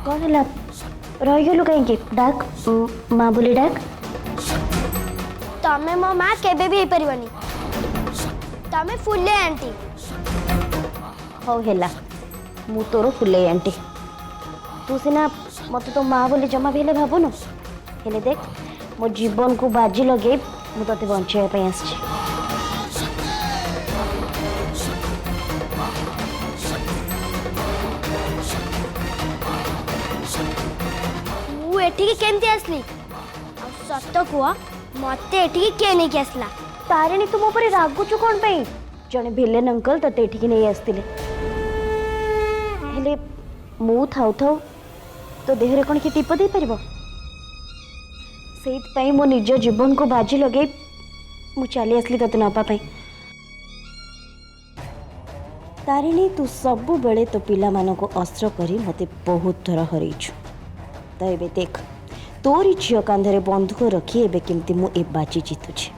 कौन है रहीगलु कहीं डाक माँ बोली डाक तमें मो माँ केबे भी पारनी तमें फुले आंटी हौ है मु तोर फुले आंटी तू सीना मत तो माँ बोली जमा भी भावुनु हेले देख मो जीवन को बाजी लगे मु ते बचाई आसी एठी केमती आसली सत कुआ मते एठी के नहीं के आसला तारिणी तुम ऊपर रागुचु कौन पे जने भिलेन अंकल तो एठी नहीं आसतिले हेले मु थाउ थाउ तो देहरे कौन कि टीप दे परबो सेत पई मो निज जीवन को बाजी लगे मु चली आसली तते नपा पई तारिणी तू सब बेले तो पिला मानो को अस्त्र करी मते बहुत थर हरैछु तो एबे देख तोरी झील कांधरे बंधुक रखी एबे केमती मु ए बाजी जीतुछि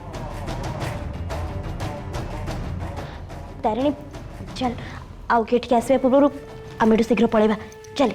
तारिणी चल आउ गेट के आसबा पूर्व आम एठू शीघ्र पळेबा चल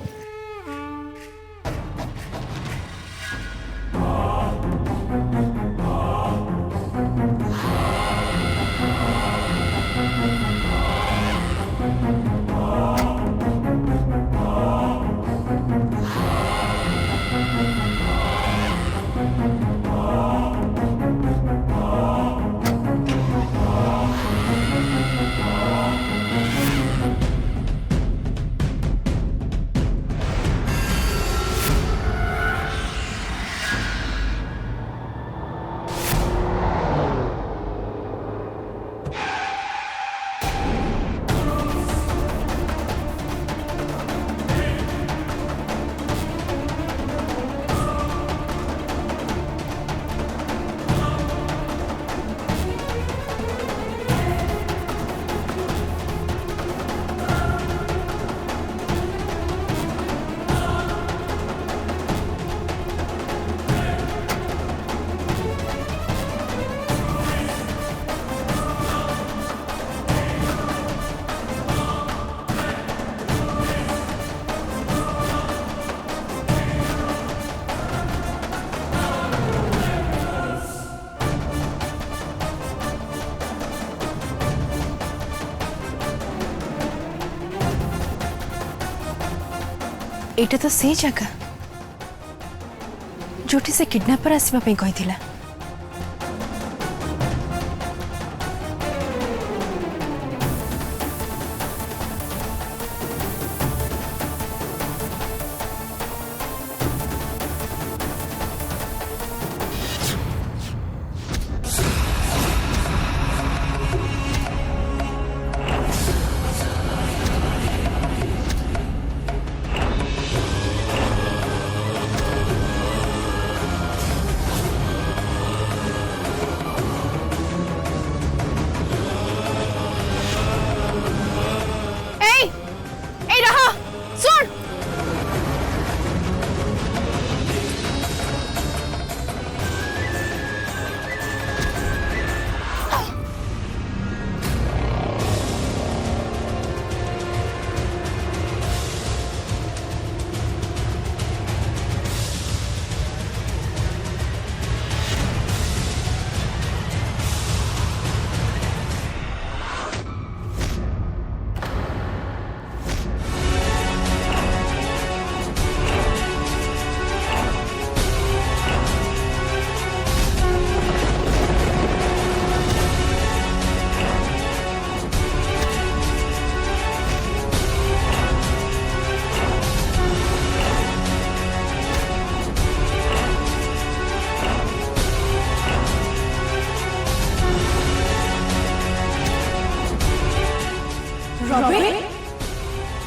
एटा तो से जगह जोठी से किडनैपर आसवा पे कहिथिला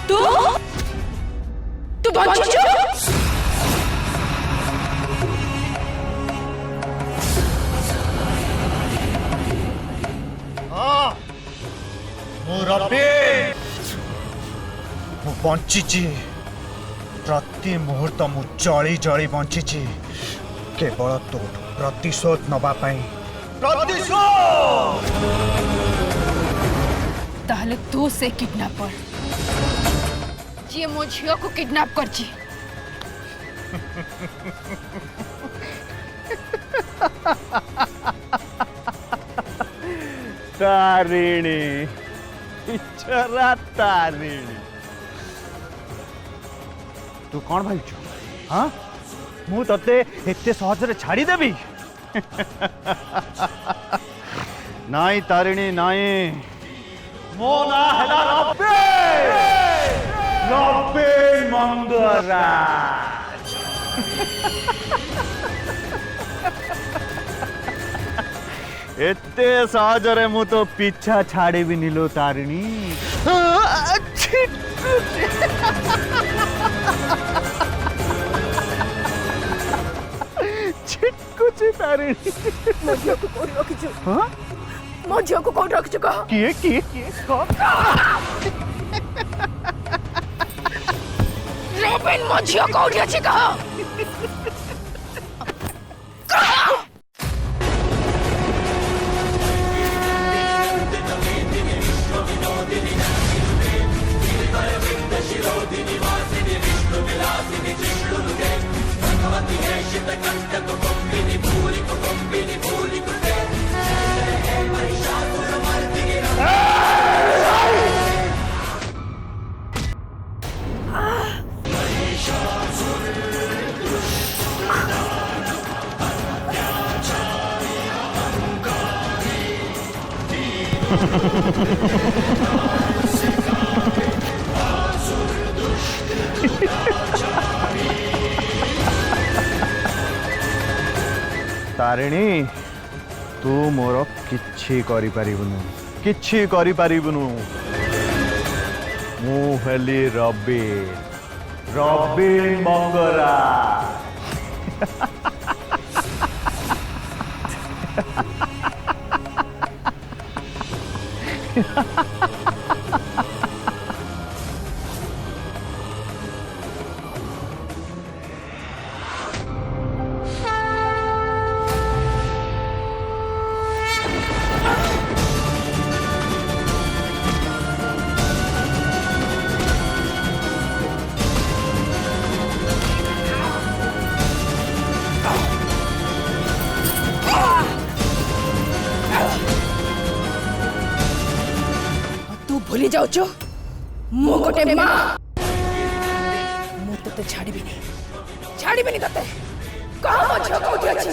तू तू बच्चू बंची प्रति मुहूर्त मु जली जली बंची केवल तो प्रतिशोध नवापाई प्रतिशोध ताहले तू से किडनैपर जी मो झियो को किडनैप कर तारिणी इचरा तारिणी तू कौन भाई हाँ मु ते एते सहजरे छाड़ी देबी नाई तारिणी नाई मो ना हैला रबीन मंगराज एते सहजरे मु तो पीछा छाड़ी भी निलो तारिणी छिटकुची तारिणी मो झील को कौन रखिछु हाँ मो झील को कौन रखिछु कह किए रबिन मो झील कौन अछि कह तारिणी तू मोर किछि करि परिबनु किछि करि परिबनु मु हेली रबीन मंगरा तू भूली जाउछु मो गोटे मां मो तते छाड़ीबिनी तते कहा मो झील कोठी अछि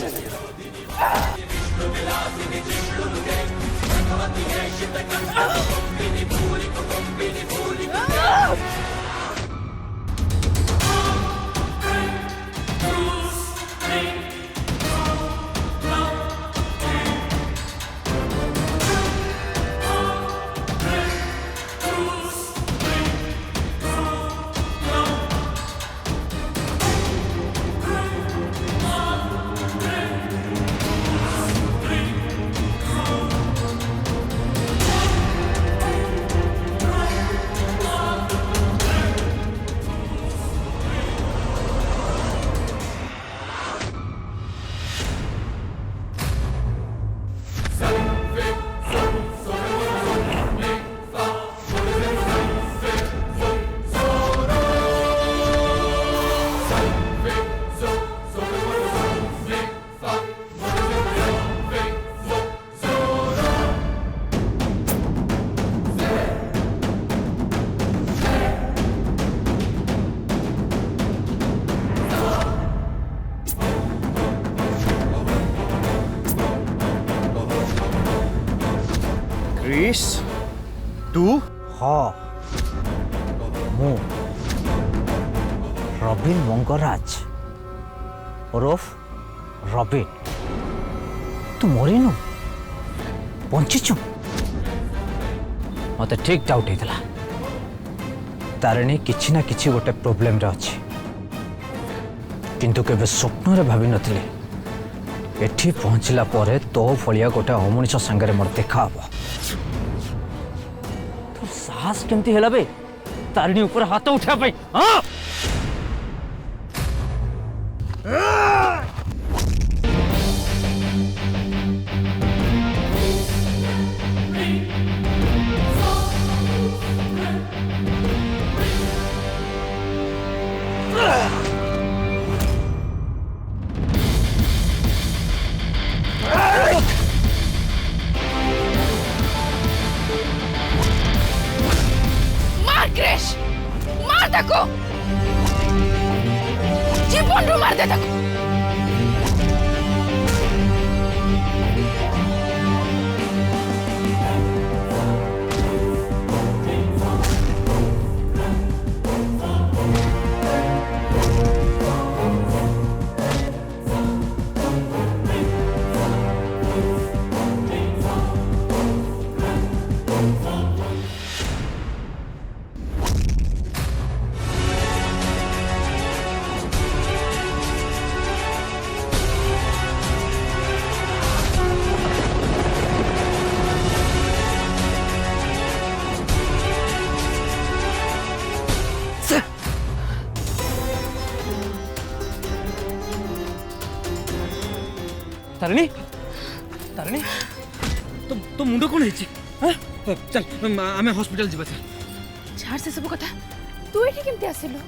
क्रिस तू हाँ मु रबीन मंगराज ओरफ रबीन तू मरीनु बंचीचु मत ठीक डाउट होता तारिणी किछि ना किछि गोटे प्रोब्लेम रे अछि किंतु केबे स्वप्न रे भाबी नथिले एठी पहुंचला परे तो फलिया गोटे अमनुष्य संगे मोर देखा हबो तो साहस केमती हैला बे तारिणी ऊपर हाथ उठा पाई हां जीवन रू मार दे ताको तारिणी तारिणी तो मुंड कौन है चल आम हॉस्पिटल जीवा चल छाड़ से सब कथा तू एठी केमते आसिलु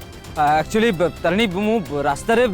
एक्चुअली तारिणी मु रास्ता रे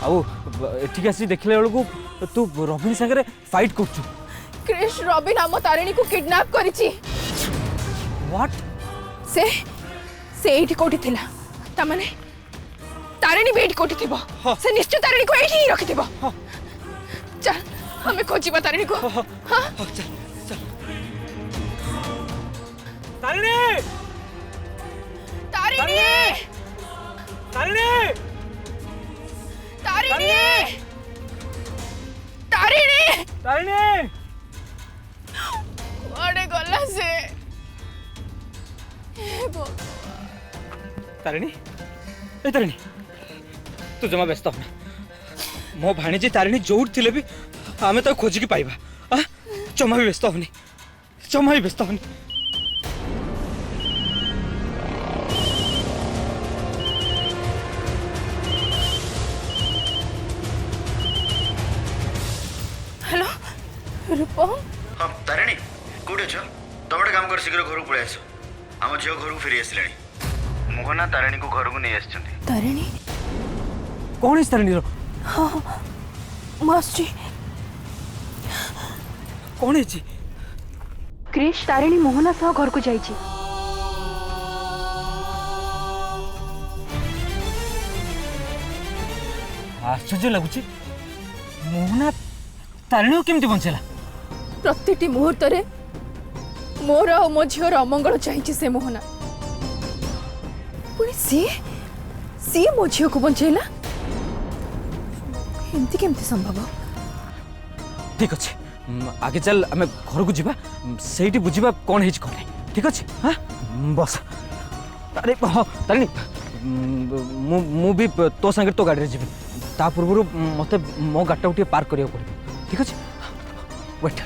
आउ ठीक आसी देखले बेलू तू रबिन सागर फाइट करछु क्रिश रॉबिन आम तारिणी को किडनैप करिछि व्हाट से एठी कोठी थिला ता माने तारिणी भी एठी कोठी थिबो से निश्चय तारिणी को एठी ही रखि थिबो चल हमें खोजिबा तारिणी को हां चल चल तारिणी तारिणी तारिणी तारिणी तारिणी तारिणी अरे गला से तारिणी ए तारिणी तू जमा व्यस्त होना मो भाणीजी तारिणी जोड़ थिले भी आमे तो खोजी की पाइबा जमा भी व्यस्त होनी जमा भी व्यस्त होनी हेलो रूपम हाँ तारिणी कौटे अछ तुम गोटे काम कर शीघ्र घर को पलि आस आम झील घर को फेरी आसला मोहना तारिणी को घर को नहीं आस तारिणी कौन है तारिणी रो हाँ मास्टर कौन है क्रिश तारिणी मोहना सह घर को जाइछि आश्चर्य लगुच मोहना तारिणी केमती बंचेला प्रत्येकटी मुहूर्त रे मोर और मो झीर अमंगल चाहिए से मोहना पुणी सी मो झील को बंचेला एमती केमती संभव ठीक अच्छे आगे चल आम घर को जीवा से बुझा कौन है कौन नहीं ठीक अच्छे हाँ बस अरे हाँ तारिणी मु भी तो संगे तो गाड़ी जी ता पूर्व मत मो गाड़ी गोटे पार्क करिया पड़े ठीक अच्छे वेट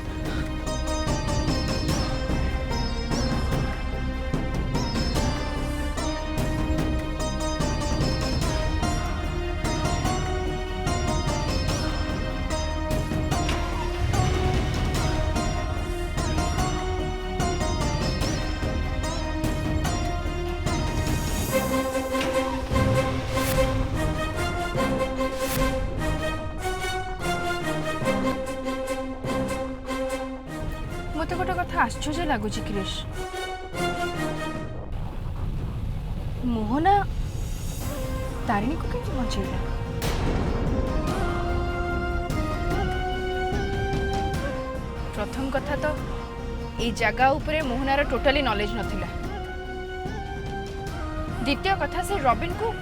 मत गोटे कथा आश्चर्य लगुच क्रिश मोहना तारिणी को कहीं बचेगा प्रथम कथा तो ये जगह उपरे मोहनार टोटाली नॉलेज नथिला द्वितीय कथा से रॉबिन को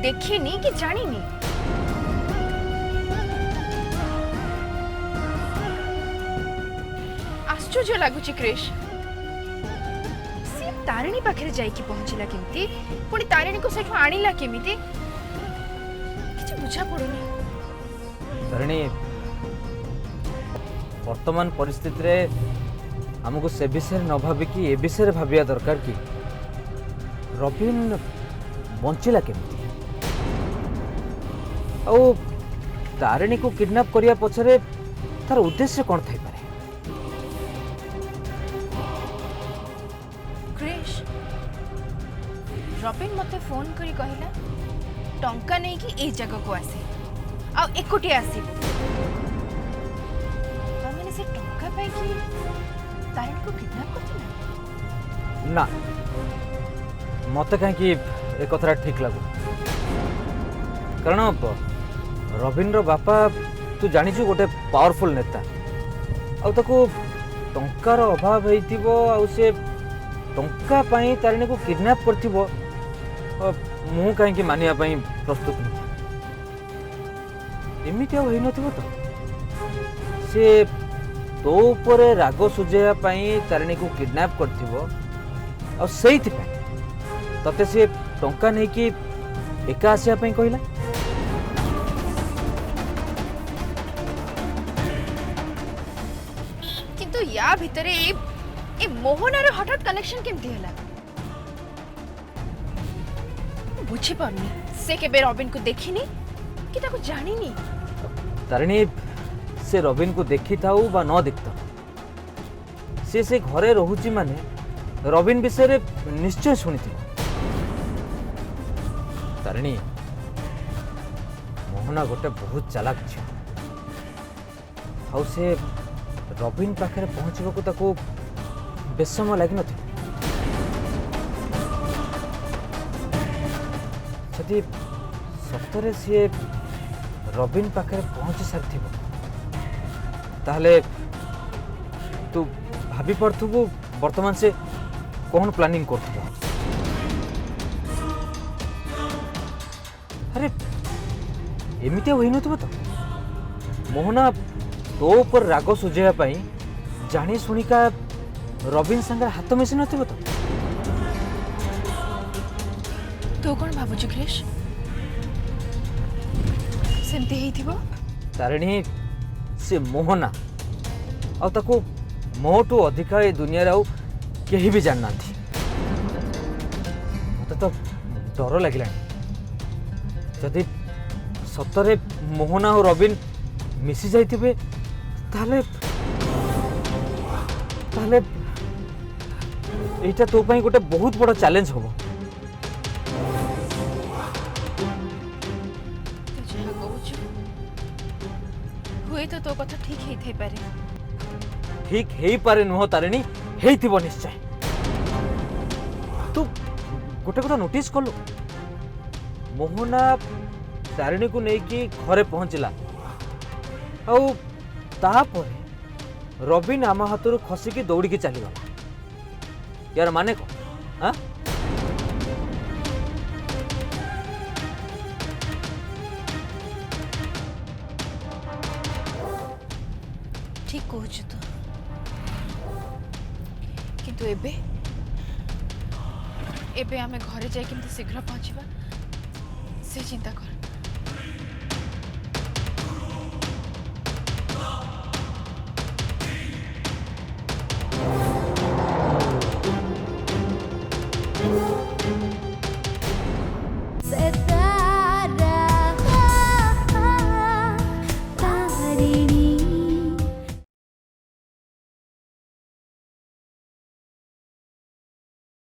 देखिनी कि जानिनी आश्चर्य लगुच क्रिश सी तारिणी पाखे जाइकी पहुंचला केमती पुणी तारिणी को सेठु आनिला केमिति किछ बुझा पड़ुनी तारिणी वर्तमान परिस्थिति रे हमको से विषय न भाविकी ए विषय भाविया दरकार कि रॉबिन बंचिला केमिति आ तारिणी को किडनैप करिया पछरे तार उद्देश्य कौन थाई पारे क्रिश रॉबिन मते फोन करी कहिला टंका नहीं कि ए जगह को आसे आ एकोटी आसी माने से टंका पाई कि तारिणी को किडनैप करथिला ना मत कहीं ए कथा ठीक लगु कारण रॉबिन रो बापा तू जानिछु गोटे पावरफुल नेता आ ताको टंकार अभाव हेतिबो आ से टंका पाई तारिणी को किडनैप करथिबो मु कहीं मानिया पाई प्रस्तुत नहीं एमिति होई नथिबो तो से तो ऊपर राग सुझेया पाई तारिणी को किडनैप करथिबो आ सेइथि पाई तते से टंका नहीं कि एका आसिया पाई कहला किंतु या भितरे ए मोहनार हठात कनेक्शन केमती हला बुझी पारनी से केबे रॉबिन को देखिनी कि ताको जानिनी तारिणी से रॉबिन को देखी थाऊ बा न देखता से घरे रहुची माने रॉबिन विषय रे निश्चय सुनी थी तारिणी मोहना गोटे बहुत चालाक झियो आउ से रॉबिन पाखे पहुंचबा को ताको बेस समय लगी न जदि सतरे सी रॉबिन पाखे पहुंची सारी ताहले तू भाभी पड़थुबु वर्तमान से कौन प्लानिंग करथुबु अरे एमिति होई नथुबो तो मोहना तो ऊपर राग सुझेया पाई जानी सुनिका रॉबिन संगे हाथ मिसी नथिबो तो कौन भाबुछु क्रिश सेमती हेइथिबो तारिणी से मोहना आ ताको मोटू अधिका ए दुनिया रे केही भी जानना थी मत तो डर लगिला जदि सतरे मोहना और रॉबिन मिसी जाइथिबे ताले ताले एटा तो पई गोटे बहुत बड़ चैलेंज होबो तो जहा कहूछु हुए तो कथा ठीक ही थे पारे ठीक हेई पारे नुह तारिणी हेइथिबो निश्चय तू गोटे कथा नोटिस कलु मोहना तारिणी को लेकिन घरे पहुंचला आपर रॉबिन आम हाथ खसिकी दौड़ी चलीगला यार माने कौन हाँ ठीक कहूछु तो किंतु एबे आमे घरे जाय केमती शीघ्र पहुंचबा से चिंता कर